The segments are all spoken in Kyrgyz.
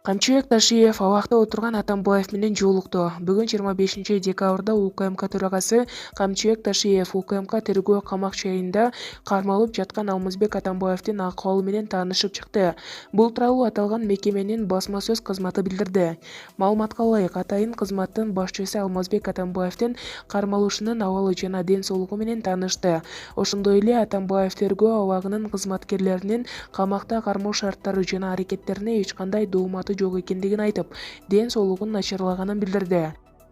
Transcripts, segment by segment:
Камчыбек Ташиев абакта отурган Атамбаев менен жолукту. Бүгүн 25-декабрда УКМК төрагасы Камчыбек Ташиев УКМК тергөө камак жайында кармалып жаткан Алмазбек Атамбаевдин акыбалы менен таанышып чыкты. Бул тууралуу аталган мекеменин басма сөз кызматы билдирди. Маалыматка ылайык, атайын кызматтын башчысы Алмазбек Атамбаевдин кармалышынын абалы жана ден соолугу менен таанышты. Ошондой эле Атамбаев тергөө абагынын кызматкерлеринин камакта кармоо шарттары жана аракеттерине эч кандай дооматы жок экендигин айтып, ден соолугун начарлаганын билдирди.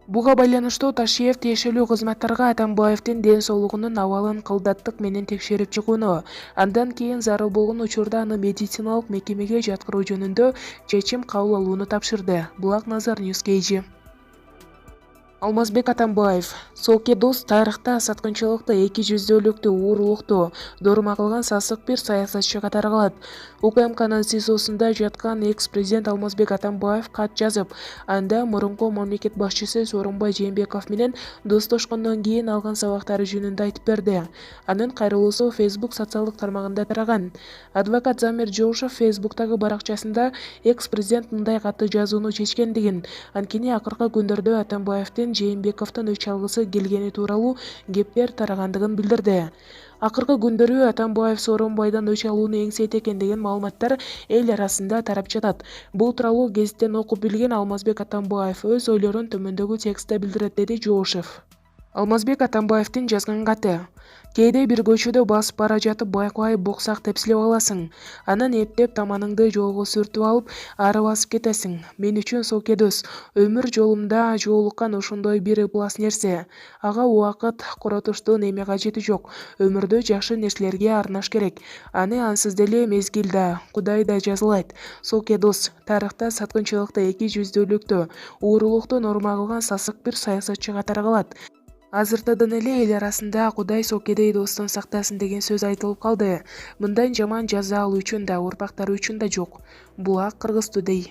Буга байланыштуу Ташиев тиешелүү кызматтарга Атамбаевдин ден соолугунун абалын кылдаттык менен текшерип чыгууну, андан кийин зарыл болгон учурда аны медициналык мекемеге жаткыруу жөнүндө чечим кабыл алууну тапшырды. Булак Назар Ньюс-KG. Алмазбек Атамбаев Сокедос тарыхта саткынчылыкты, эки жүздүүлүктү, уурулукту дорма кылган сасык бир саясатчы катары калат. УКМКнын СИЗОсунда жаткан экс-президент Алмазбек Атамбаев кат жазып, анда мурунку мамлекет башчысы Сооронбай Жээнбеков менен достошкондон кийин алган сабактары жөнүндө айтып берди. Анын кайрылуусу Facebook социалдык тармагында тараган. Адвокат Замир Жоушев Facebooктагы баракчасында экс-президент мындай катты жазууну чечкендигин, анткени акыркы күндөрдө Атамбаевдин Жээнбековдон өч алгысы келгени тууралуу кептер тарагандыгын билдирди. Акыркы күндөрү Атамбаев Сооронбайдан өч алууну эңсейт экен деген маалыматтар эл арасында тарап жатат. Бул тууралуу гезиттен окуп билген Алмазбек Атамбаев өз ойлорун төмөндөгү текстте билдирет, деди Жоушев. Алмазбек Атамбаевдин жазган каты. Кээде бир көчөдө басып бара жатып байкабай боксак тепсилип аласың. Анан эптеп таманыңды жолго сүртүп алып, ары басып кетесиң. Мен үчүн Сокедос өмүр жолумда жолуккан ошондой бир ыплас нерсе. Ага убакыт коротуштун эме кажети жок. Өмүрдө жакшы нерселерге арнаш керек. Аны ансыз деле мезгил да, Кудай да жазылайт. Сокедос тарыхта саткынчылыкты, эки жүздүүлүктү, уурулукту норма кылган сасык бир саясатчы катары калат. Азыртадан эле эл арасында Кудай Сокедей достун сактасын деген сөз айтылып калды. Мындай жаман жаза ал үчүн да, урпактары үчүн да жок. Булак Кыргыз Today.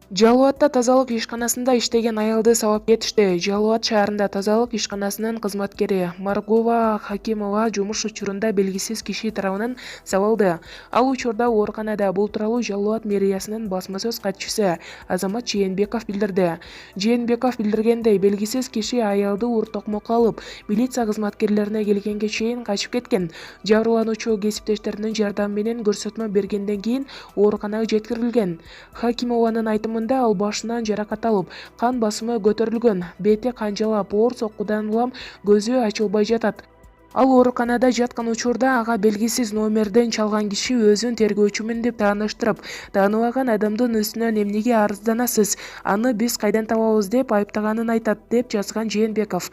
Жалал Абадта тазалык ишканасында иштеген аялды сабап кетишти. Жалал Абад шаарында тазалык ишканасынын кызматкери Маргова Хакимова жумуш учурунда белгисиз киши тарабынан сабалды. Ал учурда ооруканада. Бул тууралуу Жалал Абад мэриясынын басма сөз катчысы Азамат Жээнбеков билдирди. Жээнбеков билдиргендей, белгисиз киши аялды ур-токмокко алып, милиция кызматкерлерине келгенге чейин качып кеткен. Жабырлануучу кесиптештеринин жардамы менен көрсөтмө бергенден кийин ооруканага жеткирилген. Хакимованын айтымында ал башынан жаракат алып, кан басымы көтөрүлгөн, бети канжалап, оор соккудан улам көзү ачылбай жатат. Ал ооруканада жаткан учурда ага белгисиз номерден чалган киши өзүн тергөөчүмүн деп тааныштырып, тааныбаган адамдын үстүнөн эмнеге арызданасыз, аны биз кайдан табабыз деп айыптаганын айтат, деп жазган Жээнбеков.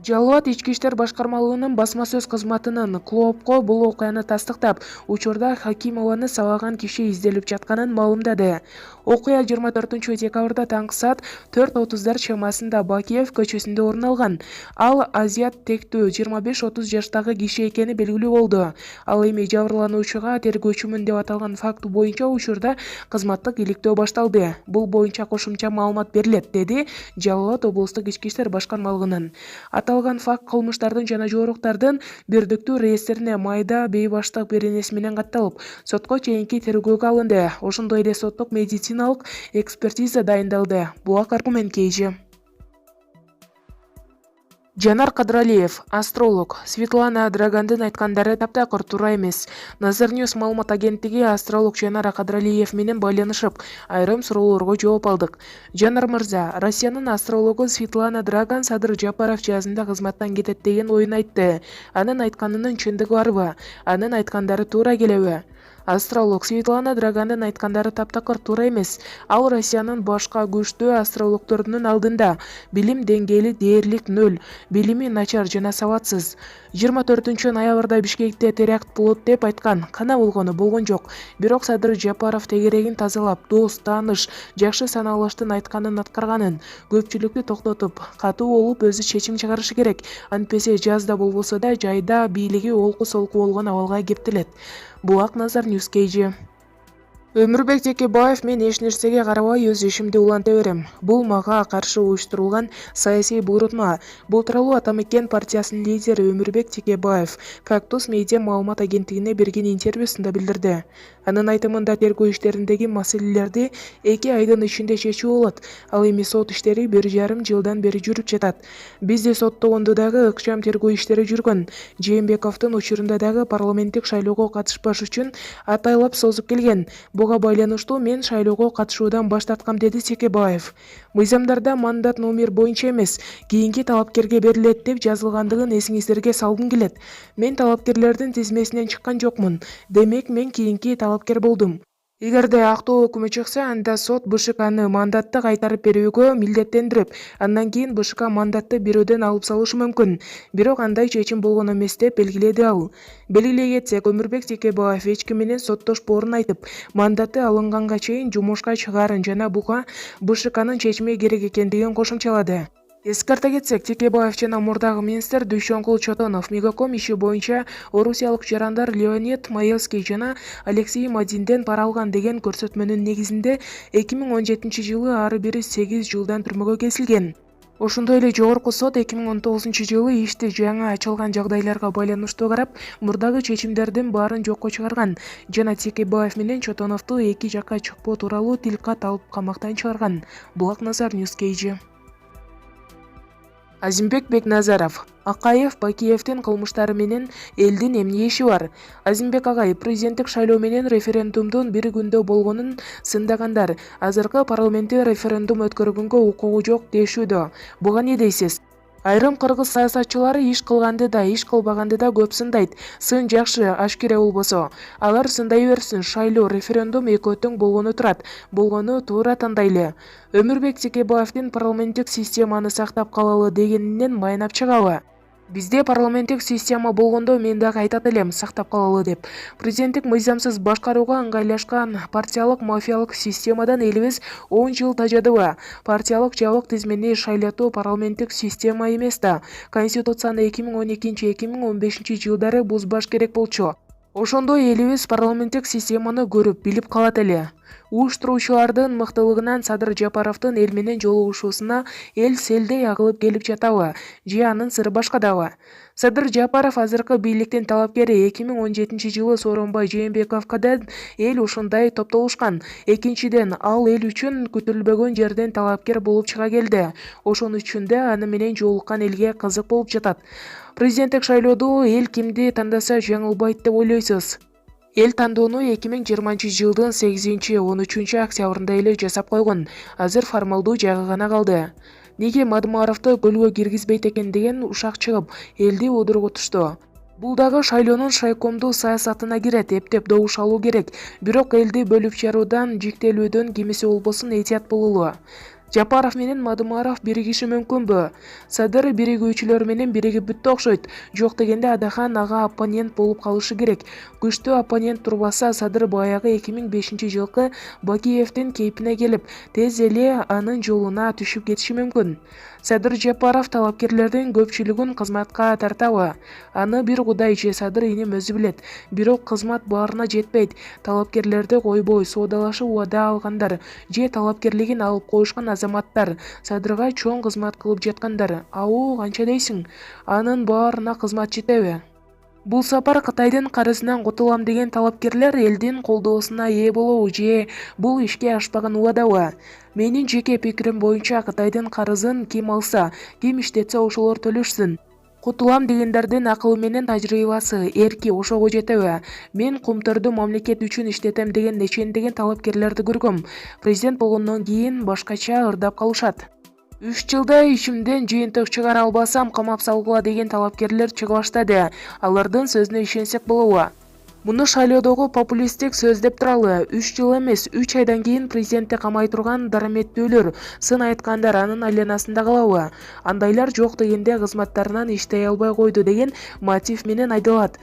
Жалал Абад ички иштер башкармалыгынын басма сөз кызматынын КЛООПко бул окуяны тастыктап, учурда Хакимованы сабаган киши изделип жатканын маалымдады. Окуя 24-декабрда таңкы саат 4:30 чамасында Бакиев көчөсүндө орун алган. Ал азиат тектүү 25-30 жаштагы киши экени белгилүү болду. Ал эми жабырлануучуга тергөөчүмүн деп аталган факт боюнча учурда кызматтык иликтөө башталды. Бул боюнча кошумча маалымат берилет, деди Жалал Абад облустук ички иштер башкармалыгынын. Аталган факт кылмыштардын жана жоруктардын бирдиктүү реестрине майда бейбаштык беренеси менен катталып, сотко чейинки тергөөгө алынды. Ошондой эле соттук медициналык экспертиза дайындалды. Булак Аргумент KG. Жанар Кадралиев, астролог. Светлана Драгандын айткандары таптакыр туура эмес. Назар Ньюс маалымат агенттиги астролог Жанар Кадралиев менен байланышып, айрым суроолорго жооп алдык. Жанар мырза, Россиянын астрологу Светлана Драган Садыр Жапаров жазында кызматтан кетет деген оюн айтты. Анын айтканынын чындыгы барбы? Анын айткандары туура келеби? Астролог Светлана Драгандын айткандары таптакыр туура эмес. Ал Россиянын башка күчтүү астрологдорунун алдында билим деңгээли дээрлик 0, билими начар жана сабатсыз. 24-ноябрда Бишкекте теракт болот деп айткан. Кана болгону болгон жок. Бирок Садыр Жапаров тегерегин тазалап, дос, тааныш, жакшы саналыштын айтканын аткарганын, көпчүлүктү токтотуп, катуу болуп өзү чечим чыгарышы керек. Антпесе жазда болбосо да жайда бийлиги олку солку болгон абалга кептелет. Булак Назар Ньюс KG. Өмүрбек Текебаев: мен эч нерсеге карабай өз ишимди уланта берем. Бул мага каршы уюштурулган саясий буйрутма. Бул тууралуу Атамекен партиясынын лидери Өмүрбек Текебаев Кактус медиа маалымат агенттигине берген интервьюсунда билдирди. Анын айтымында тергөө иштериндеги маселелерди 2 айдын ичинде чечүү болот. Ал эми сот иштери 1,5 жылдан бери жүрүп жатат. Бизди соттогондо дагы ыкчам тергөө иштери жүргөн. Жээнбековдун учурунда дагы парламенттик шайлоого катышпаш үчүн атайлап созуп келген. Буга байланыштуу мен шайлоого катышуудан баш тарткам, деди Текебаев. Мыйзамдарда мандат номер боюнча эмес, кийинки талапкерге берилет деп жазылгандыгын эсиңиздерге салгым келет. Мен талапкерлердин тизмесинен чыккан жокмун. Демек мен кийинки талапкер болдум. Эгерде актоо өкүмү чыкса, анда сот БШКны мандатты кайтарып берүүгө милдеттендирип, андан кийин БШК мандатты бирөөдөн алып салышы мүмкүн. Бирок андай чечим болгон эмес деп белгиледи ал. Белгилей кетсек, Өмүрбек Текебаев эч ким менен соттошпоорун айтып, мандаты алынганга чейин жумушка чыгаарын жана буга БШКнын чечими керек экендигин кошумчалады. Эскерте кетсек, Текебаев жана мурдагы министр Дүйшөнкул Чотонов Мегаком иши боюнча орусиялык жарандар Леонид Маевский жана Алексей Мадинден пара алган деген көрсөтмөнүн негизинде 2017-жылы ары бири 8 жылдан түрмөгө кесилген. Ошондой эле жогорку сот 2019-жылы ишти жаңы ачылган жагдайларга байланыштуу карап, мурдагы чечимдердин баарын жокко чыгарган жана Текебаев менен Чотоновду 2 жакка чыкпоо тууралуу тилкат алып камактан чыгарган. Булакназар Ньюскейджи. Азимбек Бекназаров: Акаев Бакиевдин кылмыштары менен элдин эмне иши бар? Азимбек агай, президенттик шайлоо менен референдумдун бир күндө болгонун сындагандар азыркы парламенттик референдум өткөргөнгө укугу жок дешүүдө. Буга эмне дейсиз? Айрым кыргыз саясатчылары иш кылганды да, иш кылбаганды да көп сындайт. Сын жакшы, ашкере болбосо. Алар сындай берсин, шайлоо, референдум экөө тең болгону турат. Болгону туура тандайлы. Өмүрбек Текебаевдин парламенттик системаны сактап калалы дегенинен майнап чыгабы? Бизде парламенттик система болгондо мен дагы айтат элем, сактап калалы деп. Президенттик мыйзамсыз башкарууга ыңгайлашкан партиялык мафиялык системадан элибиз 10 жыл тажадыбы? Партиялык жабык тизмени шайлатуу парламенттик система эмес да. Конституцияны 2012-2015 жылдары бузбаш керек болчу. Ошондой элибиз парламенттик системаны көрүп, билип калат эле. Уюштуруучулардын мыктылыгынан Садыр Жапаровдун эл менен жолугушуусуна эл селдей агылып келип жатабы, же анын сыры башкадабы? Садыр Жапаров азыркы бийликтин талапкери. 2017-жылы Сооронбай Жээнбековдон эл ушундай топтолушкан. Экинчиден, ал эл үчүн күтүлбөгөн жерден талапкер болуп чыга келди. Ошон үчүн да аны менен жолуккан элге кызык болуп жатат. Президенттик шайлоодо эл кимди тандаса жаңылбайт деп ойлойсуз? Эл тандоону 2020-жылдын 8-13 октябрында эле жасап койгон. Азыр формалдуу жагы гана калды. Неге Мадымаровду көлгө киргизбейт экен деген ушак чыгып, элди удургутушту. Бул дагы шайлоонун шайкомдуу саясатына кирет, эптеп добуш алуу керек. Бирок элди бөлүп жаруудан, жиктелүүдөн кимиси болбосун этият бололу. Жапаров менен Мадымаров биригиши мүмкүнбү? Садыр биригүүчүлөр менен биригип бүттү окшойт. Жок дегенде Адахан ага оппонент болуп калышы керек. Күчтүү оппонент турбаса, Садыр баягы 2005-жылкы Бакиевдин кейпине келип, тез эле анын жолуна түшүп кетиши мүмкүн. Садыр Жапаров талапкерлердин көпчүлүгүн кызматка тартабы? Аны бир Кудай же Садыр иним өзү билет. Бирок кызмат баарына жетпейт. Талапкерлерди койбой, соодалашып убада алгандар же талапкерлигин алып коюшкан азаматтар Садырга чоң кызмат кылып жаткандар. Ау, канча дейсиң? Анын баарына кызмат жетеби? Бул сапар Кытайдын карызынан кутулам деген талапкерлер элдин колдоосуна ээ болобу же бул ишке ашпаган убадабы? Менин жеке пикирим боюнча Кытайдын карызын ким алса, ким иштетсе ошолор төлөшсүн. Кутулам дегендердин акылы менен тажрыйбасы, эрки ошого жетеби? Мен кумтөрдү мамлекет үчүн иштетем деген нечендеген талапкерлерди көргөм. Президент болгондон кийин башкача ырдап калышат. 3 жылда ишимден жыйынтык чыгара албасам камап салгыла деген талапкерлер чыга баштады. Алардын сөзүнө ишенсек болобу? Муну шайлоодогу популисттик сөз деп туралы. 3 жыл эмес, 3 айдан кийин президентти камай турган дараметтүүлөр, сын айткандар анын айланасында калабы? Андайлар жок дегенде кызматтарынан иштей албай койду деген мотив менен айдалат.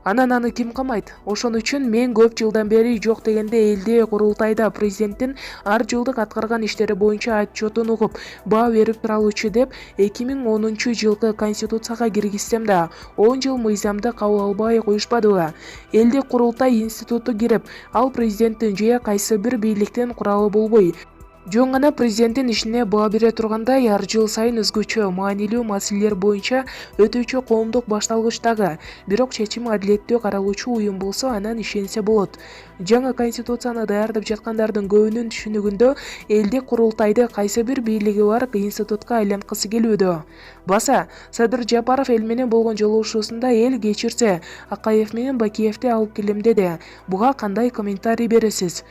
Анан аны ким камайт? Ошон үчүн мен көп жылдан бери жок дегенде элди курултайда президенттин ар жылдык аткарган иштери боюнча отчетун угуп баа берип туралуучу деп 2010-жылкы конституцияга киргизсем да 10 жыл мыйзамды кабыл албай коюшпадыбы? Элдик курултай институту кирип, ал президенттин же кайсы бир бийликтин куралы болбой, жөн гана президенттин ишине баа бере тургандай ар жыл сайын өзгөчө маанилүү маселелер боюнча өтүүчү коомдук башталгычтагы, бирок чечими адилеттүү каралуучу уюм болсо анан ишенсе болот. Жаңы конституцияны даярдап жаткандардын көбүнүн түшүнүгүндө элдик курултайды кайсы бир бийлиги бар институтка айланткысы келүүдө. Баса, Садыр Жапаров эл менен болгон жолугушуусунда эл кечирсе, Акаев менен Бакиевди алып келем деди. Буга кандай комментарий бересиз?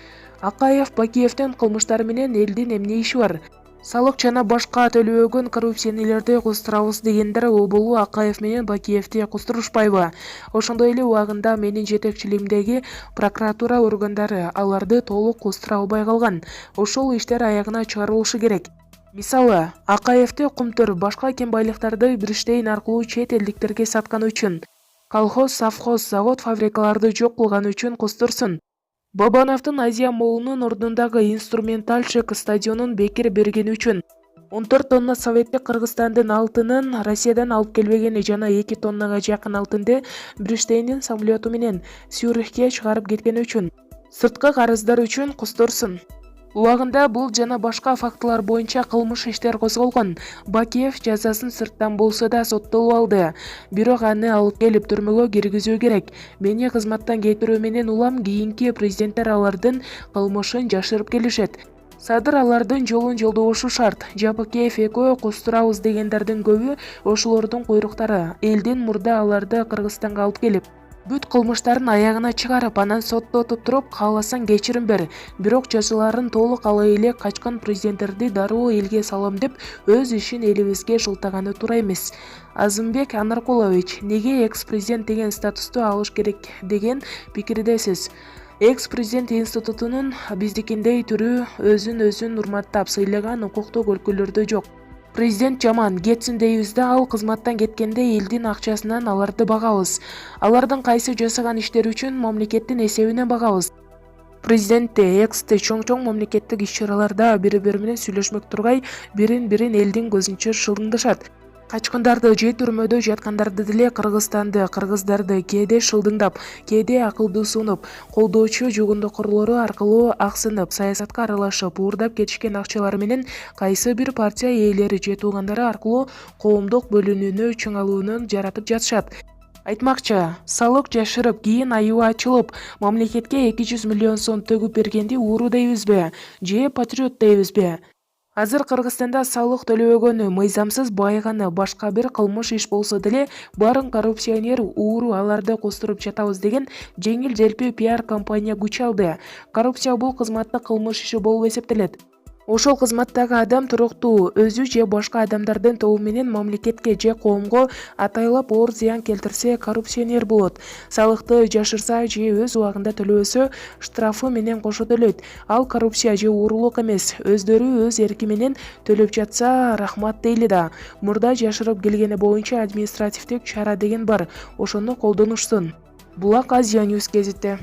Акаев Бакиевдин кылмыштары менен элдин эмне иши бар? Салык жана башка төлөбөгөн коррупционерлерди кустурабыз дегендер болболу Акаев менен Бакиевди кустурушпайбы? Ошондой эле убагында менин жетекчилигимдеги прокуратура органдары аларды толук кустура албай калган. Ошол иштер аягына чыгарылышы керек. Мисалы, Акаевди Кумтөр башка кен байлыктарды Бриштейн аркылуу чет элдиктерге саткан үчүн, колхоз, совхоз, завод, фабрикаларды жок кылган үчүн кустурсун. Бабановдун Азия молунун ордундагы инструментальщик стадионун бекер берген үчүн, 14 тонна советтик Кыргызстандын алтынын Россиядан алып келбегени жана 2 тоннага жакын алтынды Бриштейндин самолету менен Цюрихке чыгарып кеткен үчүн, сырткы карыздар үчүн кустурсун. Убагында бул жана башка фактылар боюнча кылмыш иштер козголгон. Бакиев жазасын сырттан болсо да соттолуп алды. Бирок аны алып келип түрмөгө киргизүү керек. Мени кызматтан кетирүү менен улам кийинки президенттер алардын кылмышын жашырып келишет. Садыр алардын жолун жолдобушу шарт. Жапакеев экөө кустурабыз дегендердин көбү ошолордун куйруктары. Элдин мурда аларды Кыргызстанга алып келип, бүт кылмыштарын аягына чыгарып, анан соттотуп туруп, кааласаң кечирим бер. Бирок жазаларын толук алай эле качкан президенттерди дароо элге салам деп өз ишин элибизге шылтаганы туура эмес. Азымбек Анаркулович, неге экс-президент деген статусту алыш керек деген пикирдесиз? Экс-президент институтунун биздикиндей түрү өзүн урматтап сыйлаган укуктук өлкөлөрдө жок. Президент жаман кетсин дейбиз да, ал кызматтан кеткенде элдин акчасынан аларды багабыз. Алардын кайсы жасаган иштери үчүн мамлекеттин эсебинен багабыз. Президентти, эксти чоң мамлекеттик иш-чараларда бири-бири менен сүйлөшмөк тургай, бирин элдин көзүнчө шылдыңдашат. Качкындарды же түрмөдө жаткандарды деле кыргыздарды кээде шылдыңдап, кээде акылдуу сунуп, колдоочу жугундукурлору аркылуу аксынып, саясатка аралашып, уурдап кетишкен акчалары менен кайсы бир партия ээлери же туугандары аркылуу коомдук бөлүнүүнү чыңалууну жаратып жатышат. Айтмакчы, салык жашырып, кийин айыбы ачылып, мамлекетке 200 миллион сом төгүп бергенди ууру дейбизби, же патриот дейбизби? Азыр Кыргызстанда салык төлөбөгөнү, мыйзамсыз байыганы, башка бир кылмыш иш болсо деле баарын коррупционер ууру аларды кустуруп жатабыз деген жеңил-желпи пиар компания күч алды. Коррупция бул кызматтык кылмыш иши болуп эсептелет. Ошол кызматтагы адам туруктуу өзү же башка адамдардын тобу менен мамлекетке же коомго атайлап оор зыян келтирсе коррупционер болот. Салыкты жашырса же өз убагында төлөбөсө штрафы менен кошо төлөйт. Ал коррупция же уурулук эмес. Өздөрү өз эрки менен төлөп жатса рахмат дейли да. Мурда жашырып келгени боюнча административдик чара деген бар. Ошону колдонушсун. Булак Азия Ньюс газети.